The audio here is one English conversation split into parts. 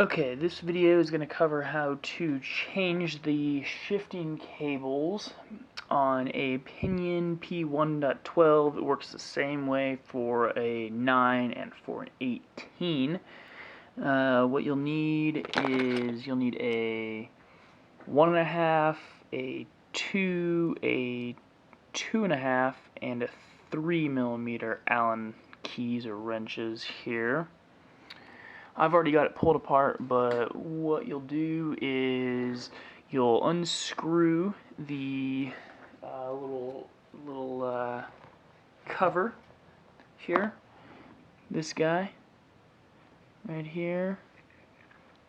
Okay, this video is going to cover how to change the shifting cables on a Pinion P1.12. It works the same way for a 9 and for an 18. What you'll need is a 1.5, a 2, a 2.5, and a 3mm Allen keys or wrenches here. I've already got it pulled apart, but what you'll do is you'll unscrew the little cover here, this guy right here,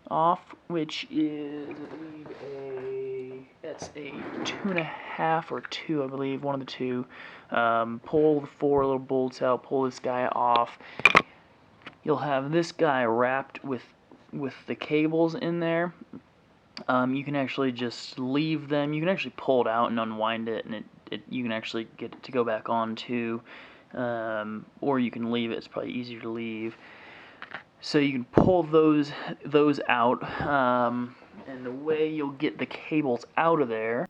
off, which is, I believe, that's a 2.5 or 2, I believe, one of the two. Pull the 4 little bolts out, pull this guy off. You'll have this guy wrapped with the cables in there. You can actually just leave them. You can actually pull it out and unwind it, and you can actually get it to go back on too. Or you can leave it. It's probably easier to leave. So you can pull those out, and the way you'll get the cables out of there.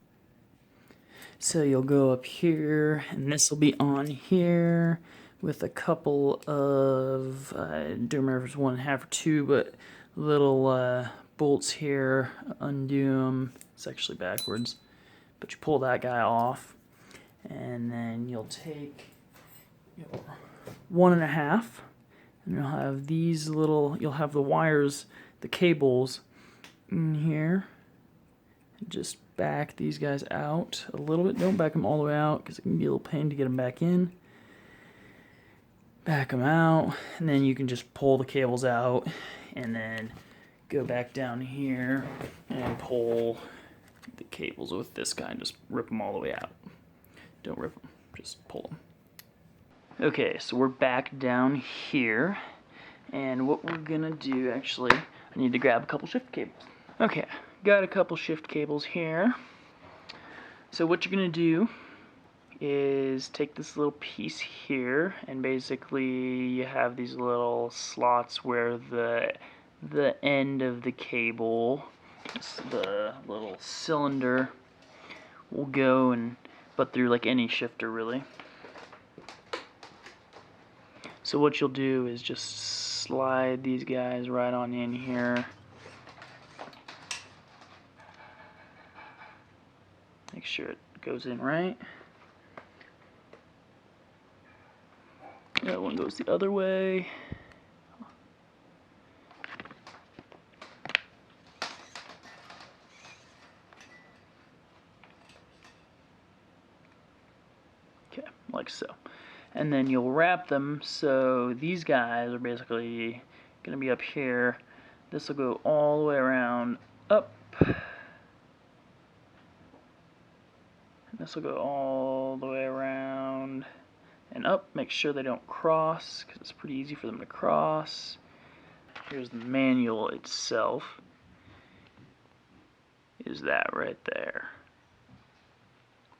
So you'll go up here, and this will be on here with a couple of, I don't remember if it's 1.5 or 2, but little bolts here. Undo them. It's actually backwards, but you pull that guy off, and then you'll take your 1.5, and you'll have these little. You'll have the wires, the cables in here. Just back these guys out a little bit. Don't back them all the way out because it can be a little pain to get them back in. Back them out, and then you can just pull the cables out, and then go back down here and pull the cables with this guy and just rip them all the way out. Don't rip them, just pull them. Okay, so we're back down here, and what we're gonna do, actually, I need to grab a couple shift cables. Okay, got a couple shift cables here. So what you're gonna do is take this little piece here, and basically you have these little slots where the end of the cable, the little cylinder, will go, and but through like any shifter really. So what you'll do is just slide these guys right on in here. Make sure it goes in right. That one goes the other way. Okay, like so. And then you'll wrap them so these guys are basically going to be up here. This will go all the way around up. And this will go all the way around and up. Make sure they don't cross because it's pretty easy for them to cross. Here's the manual itself. Is that right there.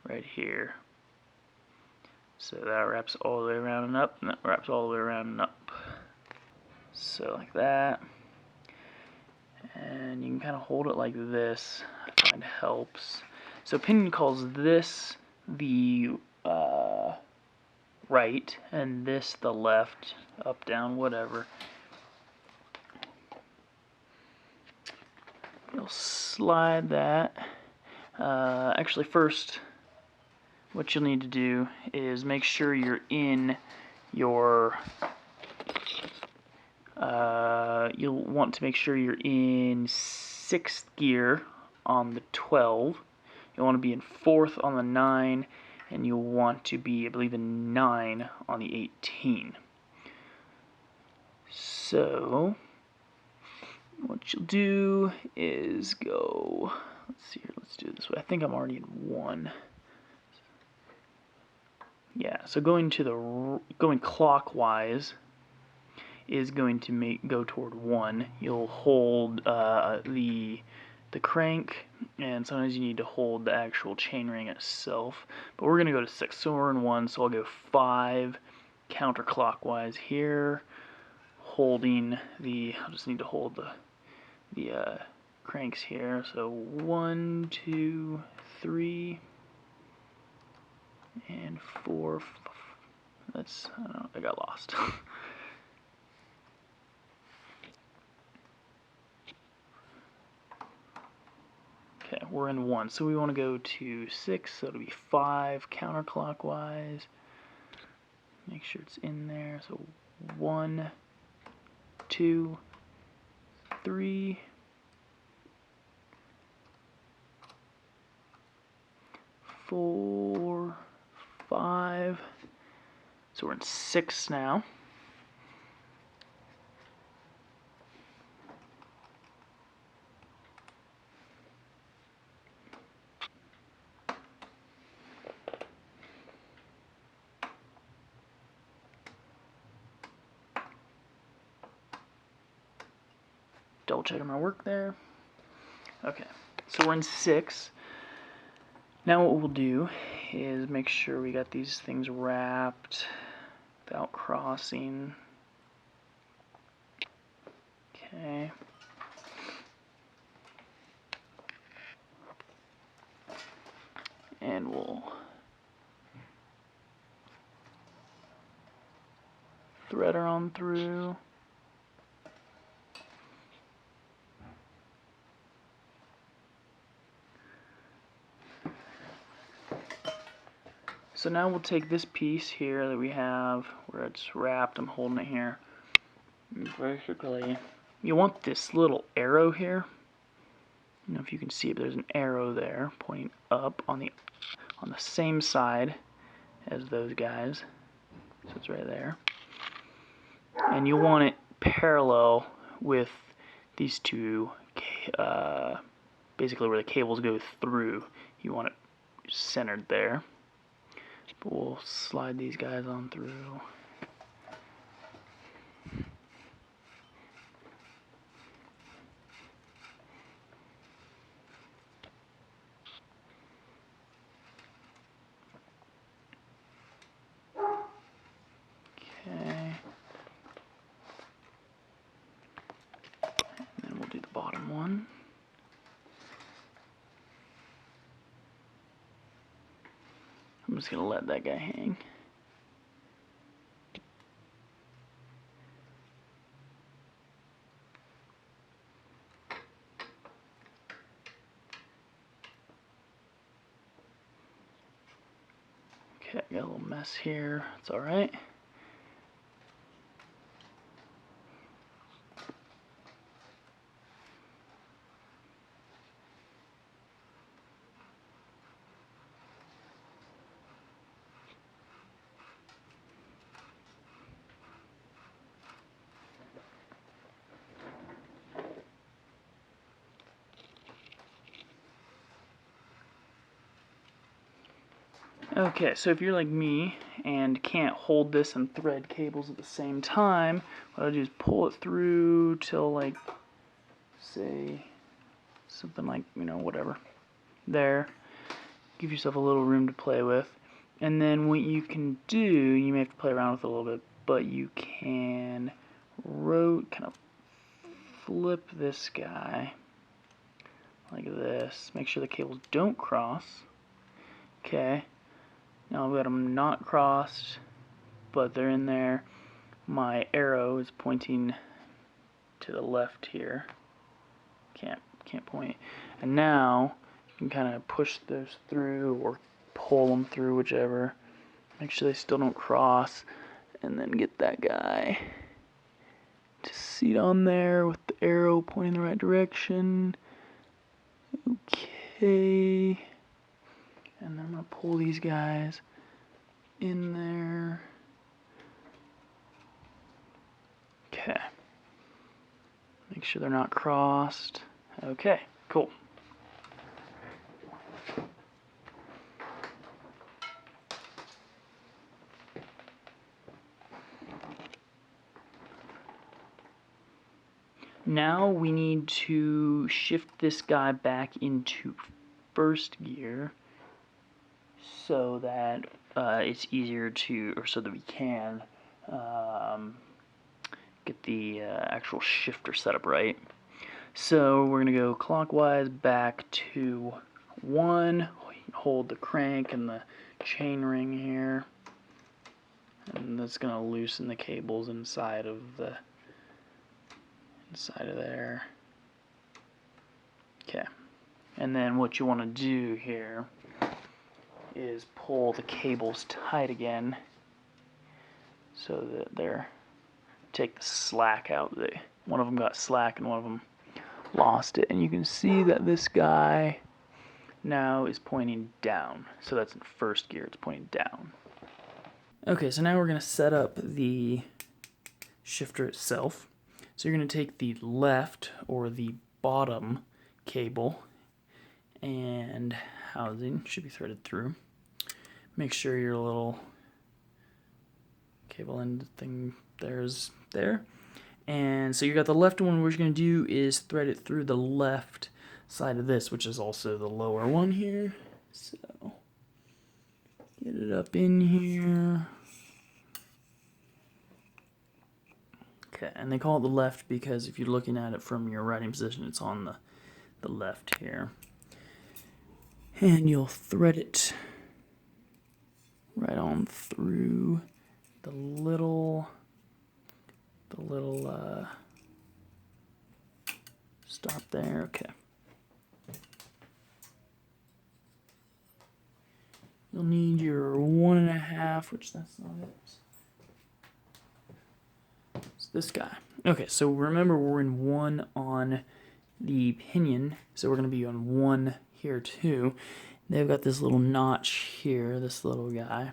Right here. So that wraps all the way around and up, and that wraps all the way around and up. So like that. And you can kind of hold it like this. I find helps. So Pinion calls this the right, and this the left, up, down, whatever. You'll slide that. Actually, first, what you'll need to do is make sure you're in your, you'll want to make sure you're in 6th gear on the 12. You'll want to be in 4th on the 9, and you'll want to be, I believe, in 9 on the 18. So, what you'll do is go, let's see here, let's do it this way. I think I'm already in 1. Yeah, so going clockwise is going to go toward 1. You'll hold the crank, and sometimes you need to hold the actual chainring itself. But we're going to go to 6, so we're in 1, so I'll go 5 counterclockwise here, holding the, I'll just need to hold the cranks here. So 1, 2, 3, and 4. That's, I don't know, I got lost. Okay, we're in 1, so we want to go to 6, so it'll be 5 counterclockwise. Make sure it's in there. So 1, 2, 3, 4, 5. So we're in 6 now. Double checking my work there. Okay, so we're in 6. Now what we'll do is make sure we got these things wrapped without crossing. Okay. And we'll thread her on through. So now we'll take this piece here that we have where it's wrapped, I'm holding it here. Basically, you want this little arrow here. I don't know if you can see it, but there's an arrow there pointing up on the same side as those guys. So it's right there. And you want it parallel with these two, basically where the cables go through. You want it centered there. But we'll slide these guys on through. Okay. And then we'll do the bottom one. I'm just going to let that guy hang. Okay, I got a little mess here. It's alright. Okay, so if you're like me and can't hold this and thread cables at the same time, what I'll do is pull it through till, like, say, something like, you know, whatever, there. Give yourself a little room to play with. And then what you can do, you may have to play around with it a little bit, but you can kind of flip this guy like this. Make sure the cables don't cross. Okay. Now I've got them not crossed, but they're in there. My arrow is pointing to the left here. Can't point. And now you can kind of push those through or pull them through, whichever. Make sure they still don't cross, and then get that guy to seat on there with the arrow pointing the right direction. Okay. And then I'm going to pull these guys in there. Okay. Make sure they're not crossed. Okay, cool. Now we need to shift this guy back into first gear so that it's easier to, or so that we can get the actual shifter set up right. So we're going to go clockwise back to 1, hold the crank and the chain ring here, and that's going to loosen the cables inside of there. Okay, and then what you want to do here is pull the cables tight again so that they're, take the slack out. One of them got slack and one of them lost it, and you can see that this guy now is pointing down. So that's in first gear, it's pointing down. Okay, so now we're going to set up the shifter itself. So you're going to take the left or the bottom cable and housing should be threaded through. Make sure your little cable end thing there's there. And so you got the left one. What you're going to do is thread it through the left side of this, which is also the lower one here. So get it up in here. Okay, and they call it the left because if you're looking at it from your writing position, it's on the left here. And you'll thread it right on through the little stop there. Okay. You'll need your 1.5, which that's not it. It's this guy. Okay, so remember we're in 1 on the pinion, so we're going to be on 1 here too. They've got this little notch here. This little guy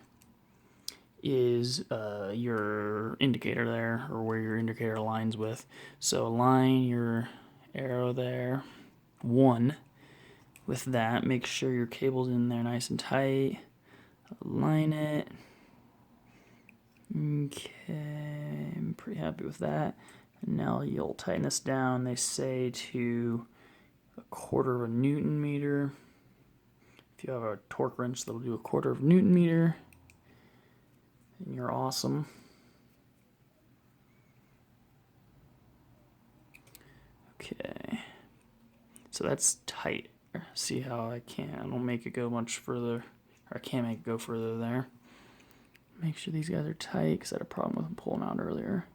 is your indicator there, or where your indicator aligns with. So align your arrow there, 1 with that. Make sure your cable's in there nice and tight. Align it. Okay, I'm pretty happy with that. And now you'll tighten this down. They say to 1/4 Newton meter. If you have a torque wrench, that'll do 1/4 Newton meter. And you're awesome. Okay, so that's tight. See how I don't make it go much further, or I can't make it go further there. Make sure these guys are tight because I had a problem with them pulling out earlier.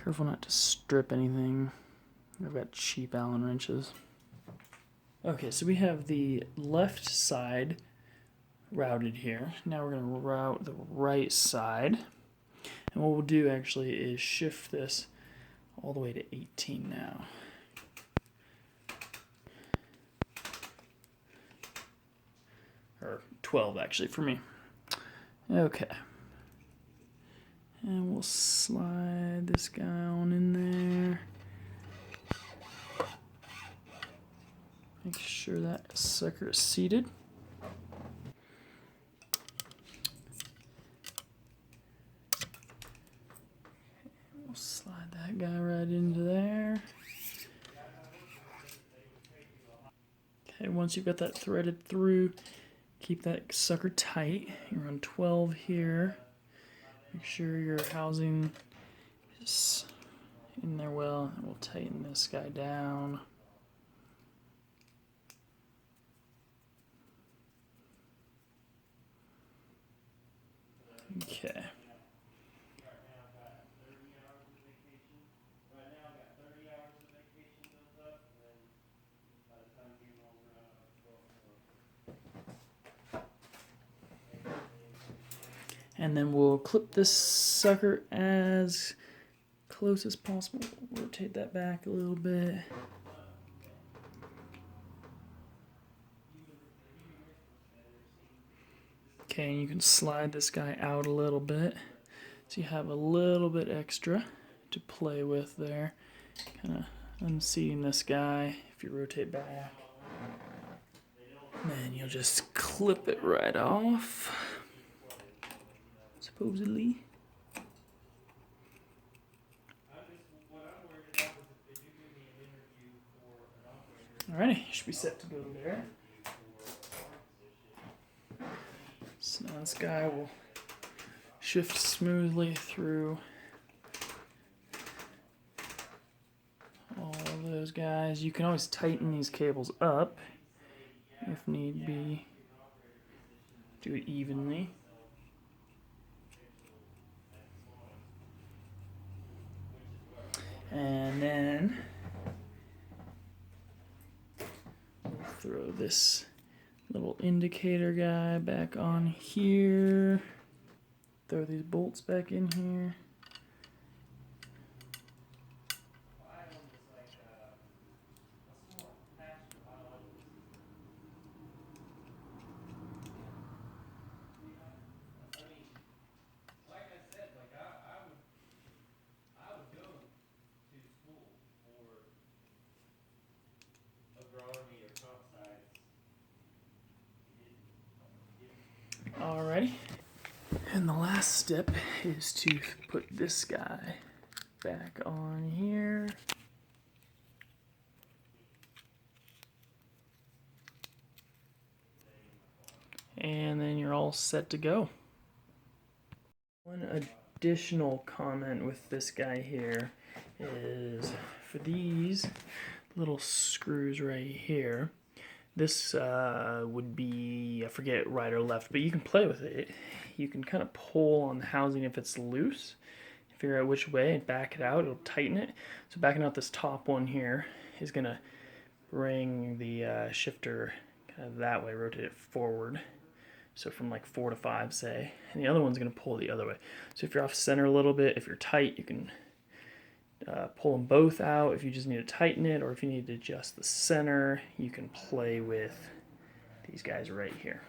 Careful not to strip anything. I've got cheap Allen wrenches. Okay, so we have the left side routed here. Now we're going to route the right side. And what we'll do actually is shift this all the way to 18 now. Or 12 actually for me. Okay. And we'll slide this guy on in there. Make sure that sucker is seated. We'll slide that guy right into there. Okay, once you've got that threaded through, keep that sucker tight. You're on 12 here. Make sure your housing is in there well. And we'll tighten this guy down. Okay. And then we'll clip this sucker as close as possible. Rotate that back a little bit. Okay, and you can slide this guy out a little bit. So you have a little bit extra to play with there. Kind of unseating this guy if you rotate back. Then you'll just clip it right off. Supposedly. Alrighty, should be set to go there. So now this guy will shift smoothly through all of those guys. You can always tighten these cables up if need be. Do it evenly. And then we'll throw this little indicator guy back on here. Throw these bolts back in here. Alrighty. And the last step is to put this guy back on here. And then you're all set to go. One additional comment with this guy here is for these little screws right here, this would be, I forget right or left, but you can play with it. You can kind of pull on the housing if it's loose, figure out which way and back it out, it'll tighten it. So backing out this top one here is going to bring the shifter kind of that way, rotate it forward. So from like 4 to 5, say, and the other one's going to pull the other way. So if you're off center a little bit, if you're tight, you can pull them both out. If you just need to tighten it, or if you need to adjust the center, you can play with these guys right here.